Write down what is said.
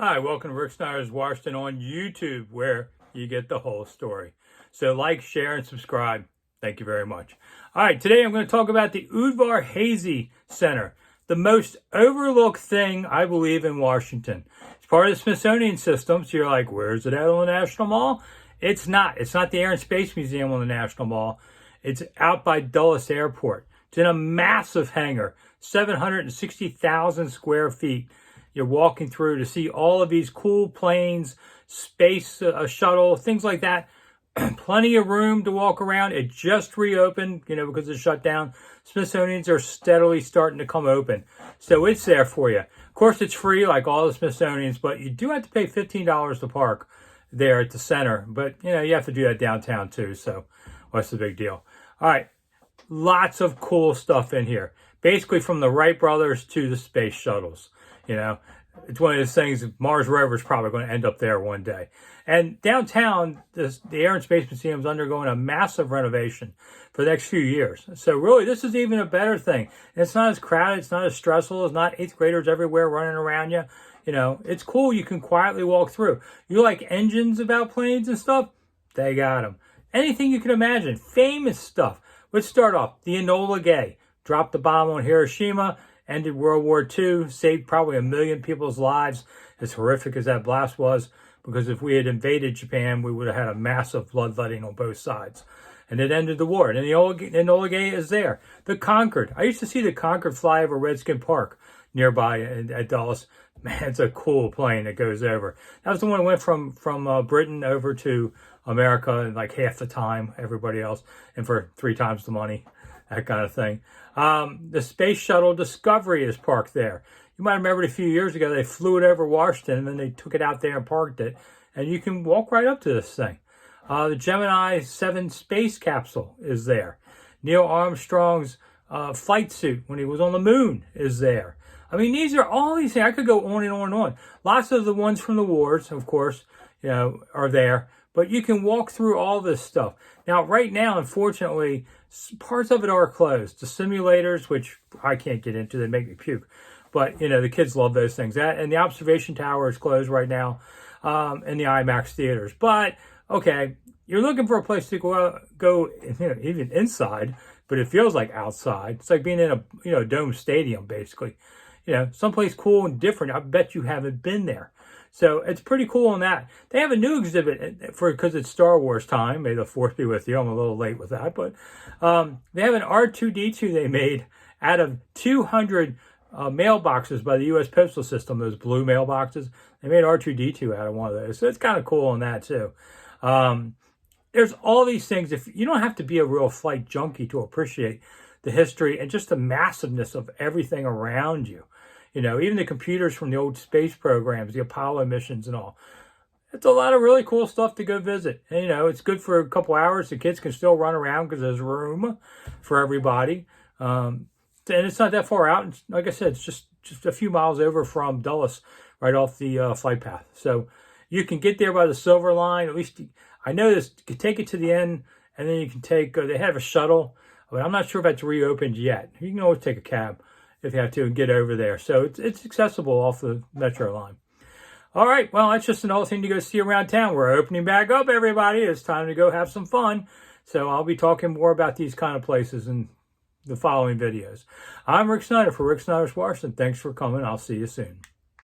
Hi, welcome to Rick Snider's Washington on YouTube, where you get the whole story. So like, share, and subscribe. Thank you very much. All right, today I'm going to talk about the Udvar-Hazy Center, the most overlooked thing, I believe, in Washington. It's part of the Smithsonian system, so you're like, where's it at on the National Mall? It's not. It's not the Air and Space Museum on the National Mall. It's out by Dulles Airport. It's in a massive hangar, 760,000 square feet. You're walking through to see all of these cool planes, space shuttle, things like that. Plenty of room to walk around. It just reopened, because it's shut down. Smithsonian's are steadily starting to come open. So it's there for you. Of course, it's free like all the Smithsonian's, but you do have to pay $15 to park there at the center. But, you have to do that downtown too. So what's the big deal? All right. Lots of cool stuff in here. Basically from the Wright brothers to the space shuttles. It's one of those things, Mars rover is probably going to end up there one day. And downtown, the Air and Space Museum is undergoing a massive renovation for the next few years. So really, this is even a better thing. It's not as crowded. It's not as stressful. It's not eighth graders everywhere running around you. It's cool. You can quietly walk through. You like engines about planes and stuff? They got them. Anything you can imagine. Famous stuff. Let's start off. The Enola Gay dropped the bomb on Hiroshima. Ended World War II, saved probably 1 million people's lives, as horrific as that blast was, because if we had invaded Japan, we would have had a massive bloodletting on both sides. And it ended the war. And the Enola Gay is there. The Concorde. I used to see the Concorde fly over Redskin Park nearby at Dulles. Man, it's a cool plane that goes over. That was the one that went from Britain over to America in like half the time, everybody else, and for 3 times the money. That kind of thing. The Space Shuttle Discovery is parked there. You might remember a few years ago, they flew it over Washington, and then they took it out there and parked it. And you can walk right up to this thing. The Gemini 7 space capsule is there. Neil Armstrong's flight suit when he was on the moon is there. I mean, these are all these things. I could go on and on and on. Lots of the ones from the wars, of course, are there. But you can walk through all this stuff. Now, right now, unfortunately, parts of it are closed. The simulators, which I can't get into, they make me puke. But, the kids love those things. And the observation tower is closed right now, in the IMAX theaters. But, okay, you're looking for a place to go even inside, but it feels like outside. It's like being in a dome stadium, basically. Someplace cool and different. I bet you haven't been there. So it's pretty cool on that. They have a new exhibit because it's Star Wars time. May the Force be with you. I'm a little late with that. But they have an R2-D2 they made out of 200 mailboxes by the U.S. Postal System, those blue mailboxes. They made R2-D2 out of one of those. So it's kind of cool on that, too. There's all these things. If you don't have to be a real flight junkie to appreciate the history and just the massiveness of everything around you. Even the computers from the old space programs, the Apollo missions and all. It's a lot of really cool stuff to go visit. And, it's good for a couple hours. The kids can still run around because there's room for everybody. And it's not that far out. And like I said, it's just a few miles over from Dulles, right off the flight path. So you can get there by the Silver Line. At least I know this. You can take it to the end, and then you can take, they have a shuttle, but I'm not sure if that's reopened yet. You can always take a cab if you have to and get over there. So it's accessible off the metro line. All right, well, that's just another thing to go see around town. We're opening back up, everybody. It's time to go have some fun. So I'll be talking more about these kind of places in the following videos. I'm Rick Snider for Rick Snider's Washington. Thanks for coming. I'll see you soon.